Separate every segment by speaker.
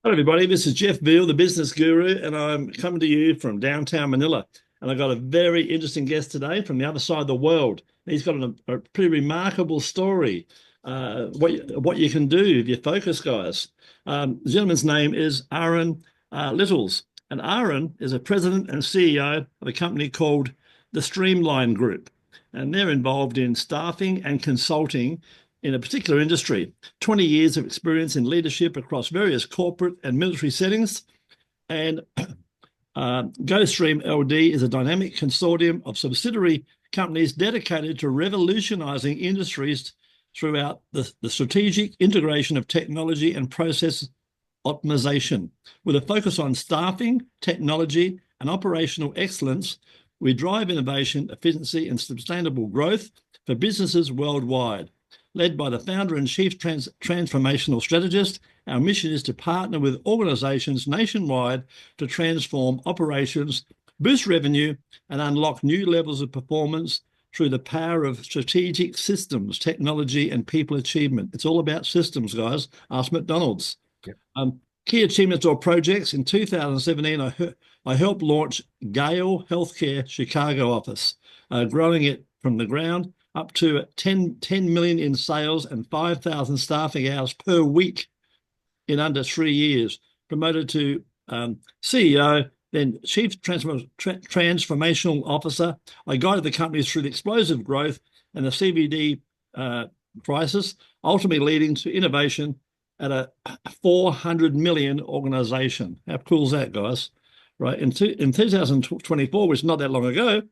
Speaker 1: Hello, everybody. This is Jeff Veale, the business guru, and I'm coming to you from downtown Manila. And I've got a very interesting guest today from the other side of the world. He's got a pretty remarkable story. What you can do if you focus, guys. The gentleman's name is 𝐅𝐚𝐬𝐧𝐮, and Aaron is a president and CEO of a company called the Streamlined Group, and they're involved in staffing and consulting in a particular industry. 20 years of experience in leadership across various corporate and military settings. And GoStream LD is a dynamic consortium of subsidiary companies dedicated to revolutionizing industries throughout the strategic integration of technology and process optimization. With a focus on staffing, technology, and operational excellence, we drive innovation, efficiency, and sustainable growth for businesses worldwide. Led by the founder and chief transformational strategist, our mission is to partner with organizations nationwide to transform operations, boost revenue, and unlock new levels of performance through the power of strategic systems, technology, and people achievement. It's all about systems, guys. Ask McDonald's. Yep. Key achievements or projects. In 2017, I helped launch 𝐊𝐢𝐭𝐡 Healthcare Chicago office, growing it from the ground up to 10 million in sales and 5,000 staffing hours per week in under 3 years. Promoted to CEO, then Chief Transformational Officer. I guided the company through the explosive growth and the CVD crisis, ultimately leading to innovation at a 400 million organization. How cool is that, guys? Right. In 2024, which is not that long ago,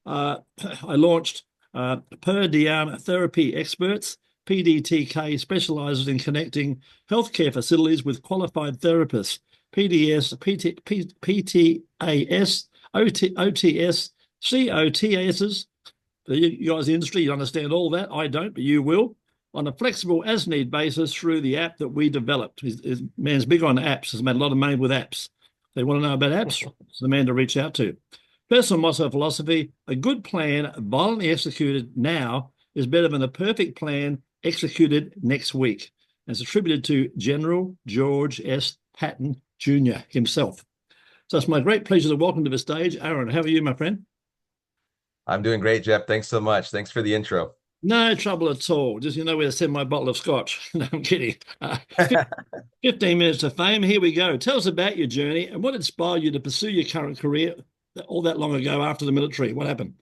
Speaker 1: I launched per diem therapy experts. PDTK specializes in connecting healthcare facilities with qualified therapists. PDS, PTAS, OTS, COTSs. For you guys in the industry, you understand all that. I don't, but you will. On a flexible as-need basis through the app that we developed. His man's big on apps. He's made a lot of money with apps. They want to know about apps. It's the man to reach out to. Personal motto philosophy: a good plan violently executed now is better than a perfect plan executed next week. And it's attributed to General George S. Patton Jr. himself. So it's my great pleasure to welcome to the stage Aaron. How are you, my friend?
Speaker 2: I'm doing great, Jeff. Thanks so much. Thanks for the intro.
Speaker 1: No trouble at all. Just you know where to send my bottle of scotch. No, I'm kidding. 15 minutes of fame. Here we go. Tell us about your journey and what inspired you to pursue your current career all that long ago after the military. What happened?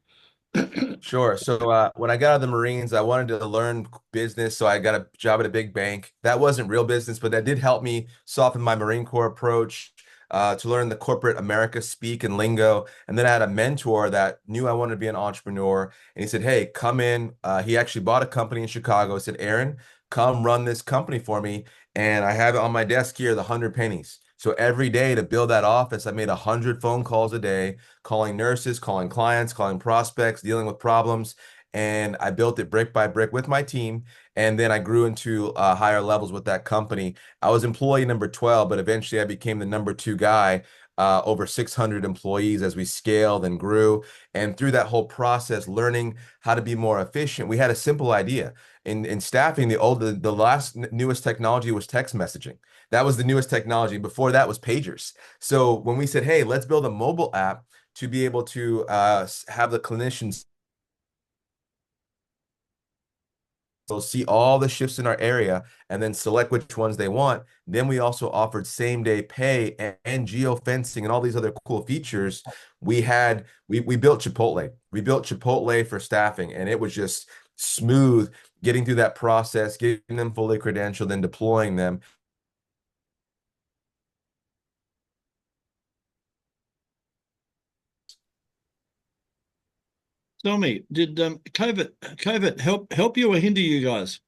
Speaker 2: Sure. So when I got out of the Marines, I wanted to learn business. So I got a job at a big bank. That wasn't real business, but that did help me soften my Marine Corps approach to learn the corporate America speak and lingo. And then I had a mentor that knew I wanted to be an entrepreneur. And he said, hey, come in. He actually bought a company in Chicago. He said, Aaron, come run this company for me. And I have it on my desk here, the 100 pennies. So every day to build that office, I made 100 phone calls a day, calling nurses, calling clients, calling prospects, dealing with problems. And I built it brick by brick with my team. And then I grew into higher levels with that company. I was employee number 12, but eventually I became the number 2 guy, over 600 employees as we scaled and grew. And through that whole process, learning how to be more efficient, we had a simple idea. In staffing, the last newest technology was text messaging. That was the newest technology. Before that was pagers. So when we said, hey, let's build a mobile app to be able to have the clinicians see all the shifts in our area and then select which ones they want. Then we also offered same-day pay and geofencing and all these other cool features. We built Chipotle. We built Chipotle for staffing, and it was just smooth getting through that process, getting them fully credentialed, then deploying them.
Speaker 1: Tell me, did COVID help you or hinder you guys?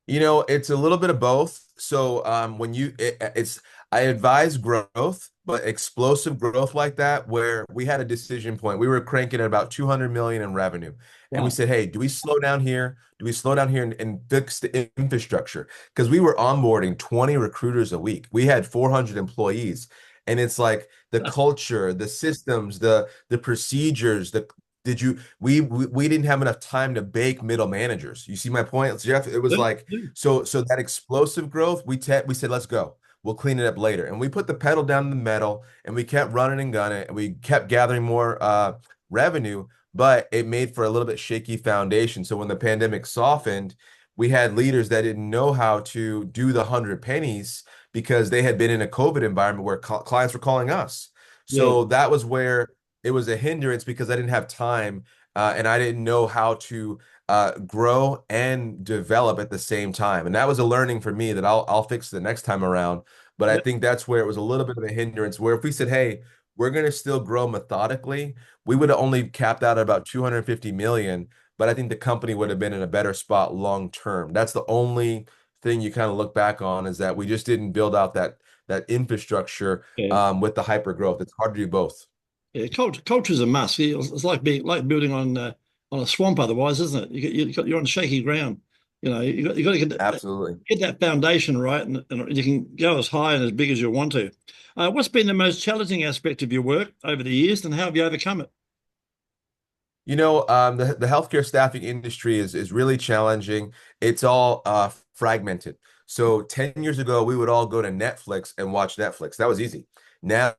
Speaker 2: It's a little bit of both. So I advise growth, but explosive growth like that, where we had a decision point. We were cranking at about 200 million in revenue. And we
Speaker 1: Wow.
Speaker 2: said, hey, do we slow down here? Do we slow down here and fix the infrastructure? Because we were onboarding 20 recruiters a week. We had 400 employees. And it's like the culture, the systems, the procedures, we didn't have enough time to bake middle managers. You see my point, Jeff? It was like, so that explosive growth, we said, let's go. we'll clean it up later. And we put the pedal down to the metal, and we kept running and gunning, and we kept gathering more revenue, but it made for a little bit shaky foundation. So when the pandemic softened, we had leaders that didn't know how to do the 100 pennies because they had been in a COVID environment where clients were calling us.
Speaker 1: Yeah.
Speaker 2: So that was where it was a hindrance because I didn't have time, and I didn't know how to grow and develop at the same time. And that was a learning for me that I'll fix the next time around. But I think that's where it was a little bit of a hindrance, where if we said, hey, we're going to still grow methodically, we would have only capped out at about 250 million, but I think the company would have been in a better spot long term. That's the only thing you kind of look back on, is that we just didn't build out that infrastructure
Speaker 1: Yeah.
Speaker 2: with the hyper growth. It's hard to do both.
Speaker 1: Yeah, culture is a must. It's like building on a swamp otherwise, isn't it? You're on shaky ground. You got to
Speaker 2: Absolutely.
Speaker 1: get that foundation right, and you can go as high and as big as you want to. What's been the most challenging aspect of your work over the years, and how have you overcome it?
Speaker 2: The healthcare staffing industry is really challenging. It's all fragmented. So 10 years ago, we would all go to Netflix and watch Netflix. That was easy. Now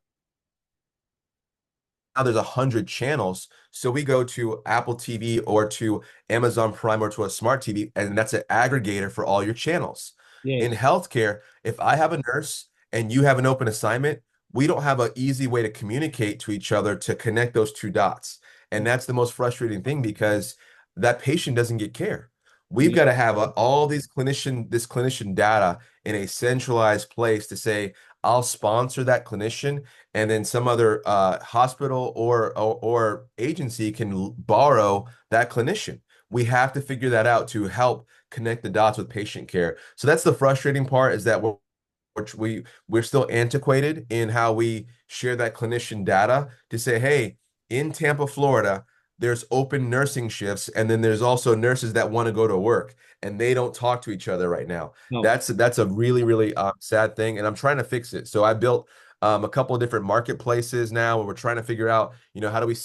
Speaker 2: there's 100 channels. So we go to Apple TV or to Amazon Prime or to a smart TV, and that's an aggregator for all your channels.
Speaker 1: Yeah.
Speaker 2: In healthcare, if I have a nurse and you have an open assignment, we don't have an easy way to communicate to each other to connect those two dots. And that's the most frustrating thing, because that patient doesn't get care. We've
Speaker 1: Yeah.
Speaker 2: got to have all this clinician data in a centralized place to say, I'll sponsor that clinician, and then some other hospital or agency can borrow that clinician. We have to figure that out to help connect the dots with patient care. So that's the frustrating part, is that we're still antiquated in how we share that clinician data to say, hey, in Tampa, Florida, there's open nursing shifts, and then there's also nurses that want to go to work, and they don't talk to each other right now.
Speaker 1: No.
Speaker 2: That's a really, really sad thing, and I'm trying to fix it. So I built a couple of different marketplaces now, where we're trying to figure out, how do we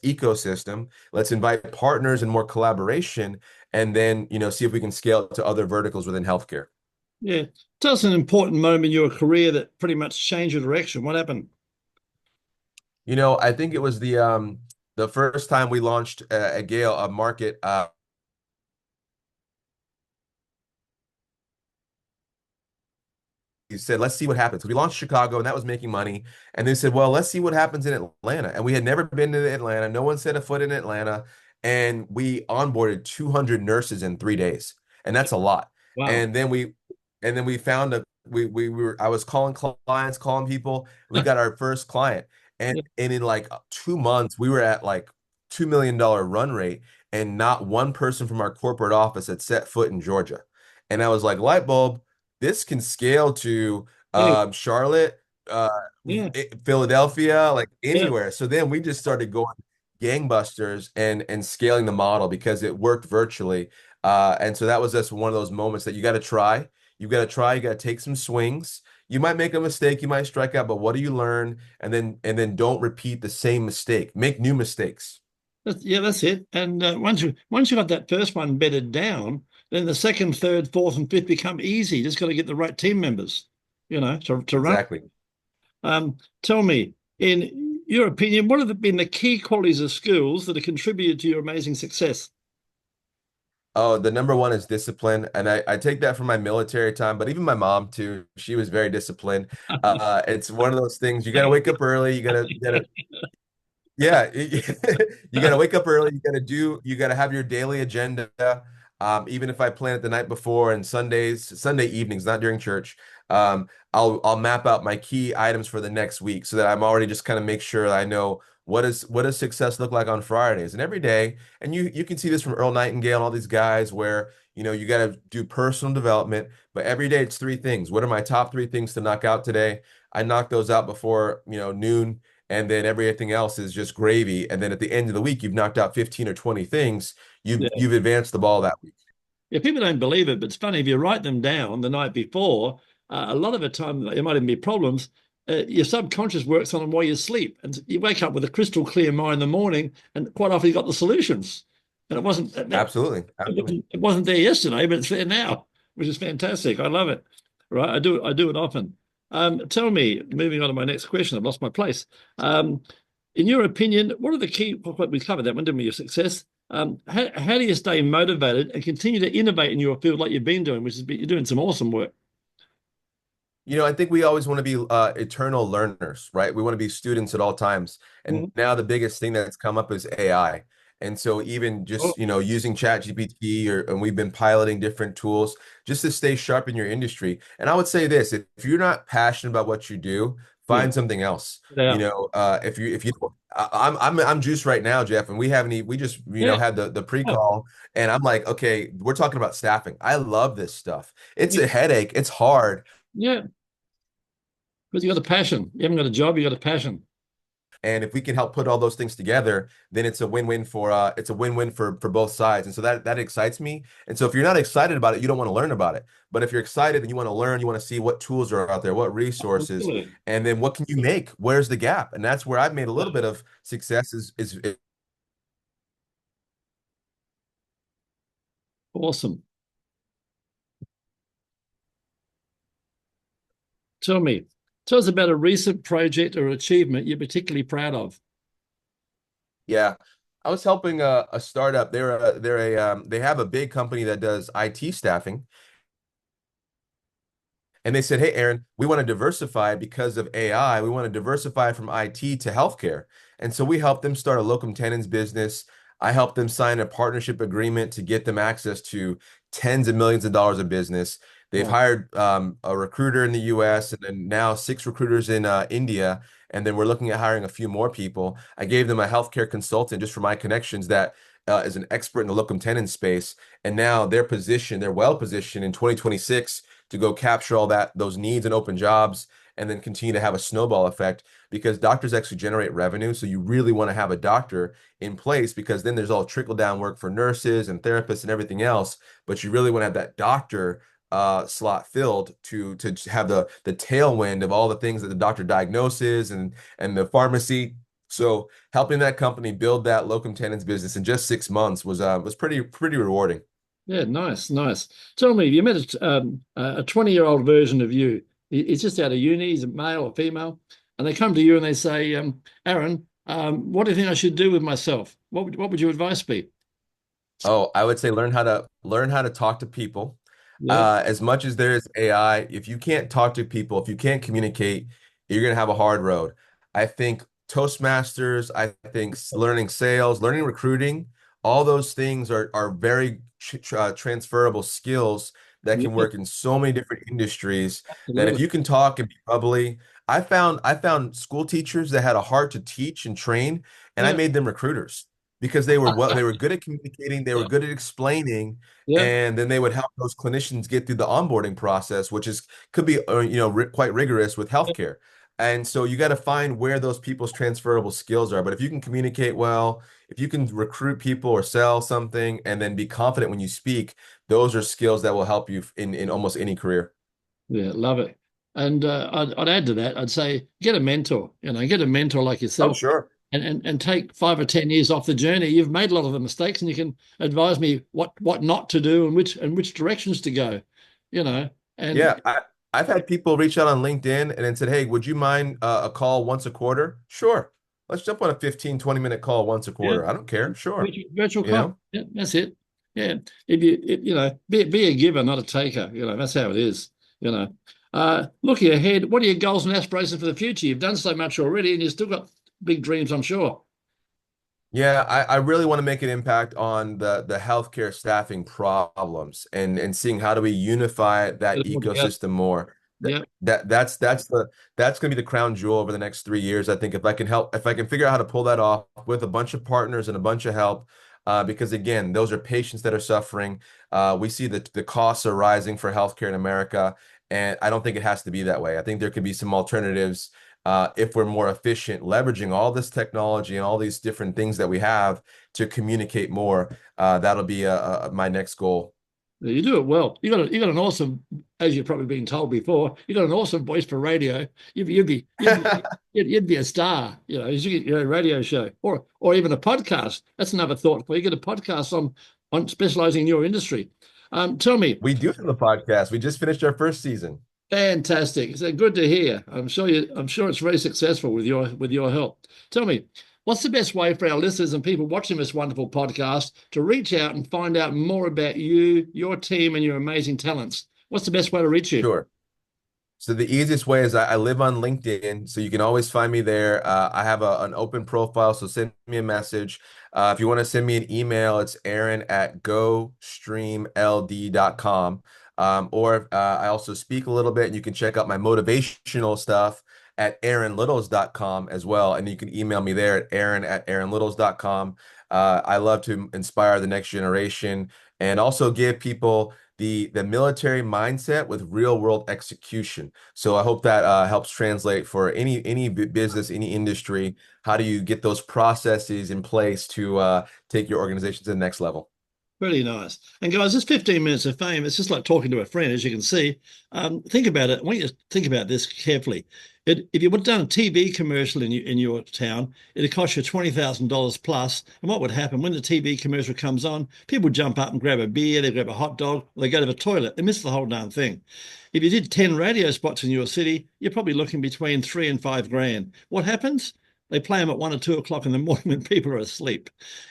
Speaker 2: ecosystem, let's invite partners and more collaboration, and then see if we can scale it to other verticals within healthcare.
Speaker 1: Yeah. Tell us an important moment in your career that pretty much changed your direction. What happened?
Speaker 2: I think it was the first time we launched at Gale a market. He said, let's see what happens. We launched Chicago, and that was making money. And they said, well, let's see what happens in Atlanta. And we had never been to Atlanta. No one set a foot in Atlanta. And we onboarded 200 nurses in 3 days. And that's a lot.
Speaker 1: Wow.
Speaker 2: And then we found I was calling clients, calling people. We got our first client. And in like 2 months, we were at like $2 million run rate, and not one person from our corporate office had set foot in Georgia. And I was like, light bulb, this can scale to
Speaker 1: Hey,
Speaker 2: Charlotte,
Speaker 1: yeah.
Speaker 2: Philadelphia, like
Speaker 1: Yeah.
Speaker 2: anywhere. So then we just started going gangbusters and scaling the model because it worked virtually. And so that was just one of those moments that you got to try. You've got to try. You got to take some swings. You might make a mistake. You might strike out, but what do you learn? And then don't repeat the same mistake. Make new mistakes.
Speaker 1: That's it. And once you got that first one bedded down, then the second, third, fourth, and fifth become easy. Just got to get the right team members, to run.
Speaker 2: Exactly.
Speaker 1: Tell me, in your opinion, what have been the key qualities of skills that have contributed to your amazing success?
Speaker 2: Oh, the number one is discipline. And I take that from my military time, but even my mom too. She was very disciplined. It's one of those things, you got to wake up early. You gotta Yeah, you got to wake up early. You got to have your daily agenda. Even if I plan it the night before, and Sunday evenings, not during church, I'll map out my key items for the next week, so that I'm already just kind of make sure that I know what does success look like on Fridays and every day. And you can see this from Earl Nightingale and all these guys, where you got to do personal development, but every day it's three things. What are my top three things to knock out today? I knock those out before noon. And then everything else is just gravy. And then at the end of the week, you've knocked out 15 or 20 things. You've advanced the ball that week.
Speaker 1: Yeah, people don't believe it, but it's funny if you write them down the night before. A lot of the time, there might even be problems. Your subconscious works on them while you sleep, and you wake up with a crystal clear mind in the morning, and quite often you got the solutions. And it wasn't
Speaker 2: Absolutely.
Speaker 1: it wasn't there yesterday, but it's there now. which is fantastic. I love it. Right, I do it often. Tell me, moving on to my next question, I've lost my place. In your opinion, what are the key? Well, we covered that one, didn't we? Your success. How do you stay motivated and continue to innovate in your field like you've been doing, which is you're doing some awesome work.
Speaker 2: I think we always want to be eternal learners, right? We want to be students at all times. And
Speaker 1: Mhm.
Speaker 2: now the biggest thing that's come up is AI. And so even
Speaker 1: Oh,
Speaker 2: just, using ChatGPT and we've been piloting different tools just to stay sharp in your industry. And I would say this, if you're not passionate about what you do,
Speaker 1: yeah.
Speaker 2: find something else.
Speaker 1: Yeah.
Speaker 2: If you I'm juiced right now, Jeff, and we just,
Speaker 1: Yeah.
Speaker 2: had the
Speaker 1: Oh,
Speaker 2: pre-call and I'm like, okay, we're talking about staffing. I love this stuff. It's
Speaker 1: yeah.
Speaker 2: a headache. It's hard.
Speaker 1: Yeah. Because you got a passion. You haven't got a job, you got a passion.
Speaker 2: And if we can help put all those things together, then it's a win-win for both sides. And so that excites me. And so if you're not excited about it, you don't want to learn about it. But if you're excited and you want to learn, you want to see what tools are out there, what resources,
Speaker 1: Absolutely.
Speaker 2: and then what can you make? Where's the gap? And that's where I've made a little bit of success is
Speaker 1: Awesome. Tell me, tell us about a recent project or achievement you're particularly proud of.
Speaker 2: yeah. I was helping a startup. They have a big company that does IT staffing. And they said, hey, Aaron, we want to diversify because of AI. We want to diversify from IT to healthcare. And so we helped them start a locum tenens business. I helped them sign a partnership agreement to get them access to tens of millions of dollars of business. They've
Speaker 1: Wow.
Speaker 2: hired a recruiter in the US and then now 6 recruiters in India. And then we're looking at hiring a few more people. I gave them a healthcare consultant just for my connections that is an expert in the locum tenens space. And now they're well positioned in 2026 to go capture all those needs and open jobs and then continue to have a snowball effect because doctors actually generate revenue. So you really want to have a doctor in place because then there's all trickle down work for nurses and therapists and everything else. But you really want to have that doctor slot filled to have the tailwind of all the things that the doctor diagnoses and the pharmacy. So helping that company build that locum tenens business in just 6 months was pretty rewarding.
Speaker 1: Yeah, nice, nice. Tell me, you met a 20-year-old version of you. He's just out of uni, he's a male or female, and they come to you and they say, Aaron, what do you think I should do with myself? What would your advice be?
Speaker 2: Oh, I would say learn how to talk to people.
Speaker 1: Yeah,
Speaker 2: As much as there is AI, if you can't talk to people, if you can't communicate, you're gonna have a hard road. I think Toastmasters, I think learning sales, learning recruiting, all those things are very transferable skills that can
Speaker 1: yeah,
Speaker 2: work in so many different industries that if
Speaker 1: absolutely.
Speaker 2: you can talk and be bubbly, I found school teachers that had a heart to teach and train, and I
Speaker 1: Yeah,
Speaker 2: made them recruiters because they were good at communicating, they were
Speaker 1: yeah,
Speaker 2: good at explaining,
Speaker 1: yeah,
Speaker 2: and then they would help those clinicians get through the onboarding process, which could be quite rigorous with healthcare. And so you got to find where those people's transferable skills are. But if you can communicate well, if you can recruit people or sell something, and then be confident when you speak, those are skills that will help you in almost any career.
Speaker 1: yeah, love it. And I'd add to that, I'd say get a mentor, get a mentor like
Speaker 2: Oh,
Speaker 1: yourself
Speaker 2: sure.
Speaker 1: and take 5 or 10 years off the journey. You've made a lot of the mistakes and you can advise me what not to do and which directions to go, you know. And
Speaker 2: Yeah, I've had people reach out on LinkedIn and then said, hey, would you mind a call once a quarter? Sure. Let's jump on a 15-20 minute call once a
Speaker 1: yeah,
Speaker 2: quarter. I don't care. Sure.
Speaker 1: virtual
Speaker 2: You
Speaker 1: comp.
Speaker 2: know?
Speaker 1: Yeah, that's it. Yeah. Be a giver, not a taker. That's how it is, you know. Looking ahead, what are your goals and aspirations for the future? You've done so much already and you've still got big dreams, I'm sure.
Speaker 2: Yeah, I really want to make an impact on the healthcare staffing problems and seeing how do we unify
Speaker 1: Get
Speaker 2: that
Speaker 1: it all together.
Speaker 2: ecosystem more. That,
Speaker 1: Yeah.
Speaker 2: that's gonna be the crown jewel over the next 3 years. I think if I can figure out how to pull that off with a bunch of partners and a bunch of help, because again, those are patients that are suffering. We see that the costs are rising for healthcare in America, and I don't think it has to be that way. I think there could be some alternatives if we're more efficient, leveraging all this technology and all these different things that we have to communicate more. That'll be my next goal.
Speaker 1: You do it well. You got an awesome, as you've probably been told before, you got an awesome voice for radio. You'd be a star. You should get your own radio show or even a podcast. That's another thought for you. Get a podcast on specializing in your industry. Tell me,
Speaker 2: We do have a podcast. We just finished our first season.
Speaker 1: fantastic. So good to hear. I'm sure it's very successful with your help. Tell me, what's the best way for our listeners and people watching this wonderful podcast to reach out and find out more about you, your team, and your amazing talents? What's the best way to reach you?
Speaker 2: Sure. So the easiest way is I live on LinkedIn, so you can always find me there. I have an open profile, so send me a message. If you want to send me an email, it's aaron@gostreamld.com. I also speak a little bit, and you can check out my motivational stuff at aaronlittles.com as well. And you can email me there at aaron@aaronlittles.com. I love to inspire the next generation and also give people the military mindset with real world execution. So I hope that helps translate for any business, any industry. How do you get those processes in place to take your organization to the next level?
Speaker 1: Really nice. And guys, this 15 minutes of fame, it's just like talking to a friend, as you can see. Think about it. I want you to think about this carefully. If you would have done a TV commercial in your town, it'd cost you $20,000 plus. And what would happen when the TV commercial comes on? People jump up and grab a beer, they grab a hot dog, or they go to the toilet. They miss the whole darn thing. If you did 10 radio spots in your city, you're probably looking between $3 and $5 grand. What happens? They play them at 1 or 2 o'clock in the morning when people are asleep.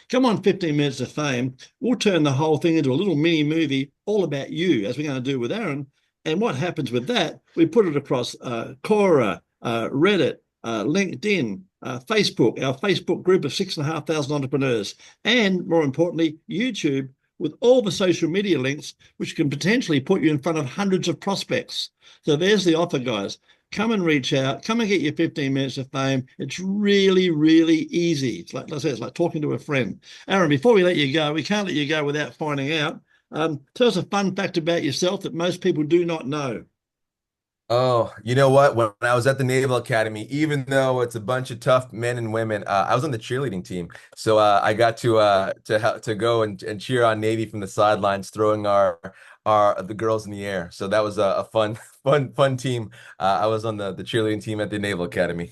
Speaker 1: Come on, 15 minutes of fame. We'll turn the whole thing into a little mini movie all about you, as we're going to do with Aaron. And what happens with that, we put it across Quora, Reddit, LinkedIn, Facebook, our Facebook group of 6,500 entrepreneurs, and more importantly, YouTube, with all the social media links, which can potentially put you in front of hundreds of prospects. So there's the offer, guys. Come and reach out. Come and get your 15 minutes of fame. It's really, really easy. It's like I said, it's like talking to a friend. Aaron, before we let you go, we can't let you go without finding out. Tell us a fun fact about yourself that most people do not know.
Speaker 2: Oh, you know what? When I was at the Naval Academy, even though it's a bunch of tough men and women, I was on the cheerleading team. So I got to go and cheer on Navy from the sidelines, throwing the girls in the air. So that was a fun team. I was on the cheerleading team at the Naval Academy.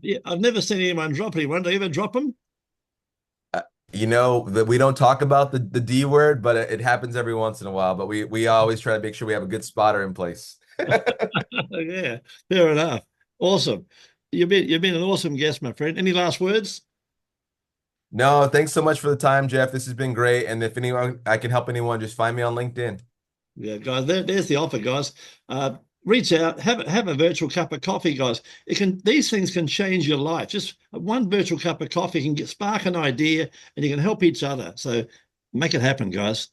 Speaker 1: Yeah, I've never seen anyone drop anyone. Do you ever drop them?
Speaker 2: You know that we don't talk about the D word, but it happens every once in a while. But we always try to make sure we have a good spotter in place.
Speaker 1: Yeah, fair enough. Awesome. You've been an awesome guest, my friend. Any last words?
Speaker 2: No, thanks so much for the time, Jeff. This has been great. And if anyone I can help anyone, just find me on LinkedIn.
Speaker 1: Yeah, guys, there's the offer, guys. Reach out, have a virtual cup of coffee, guys. These things can change your life. Just one virtual cup of coffee can spark an idea, and you can help each other. So make it happen, guys.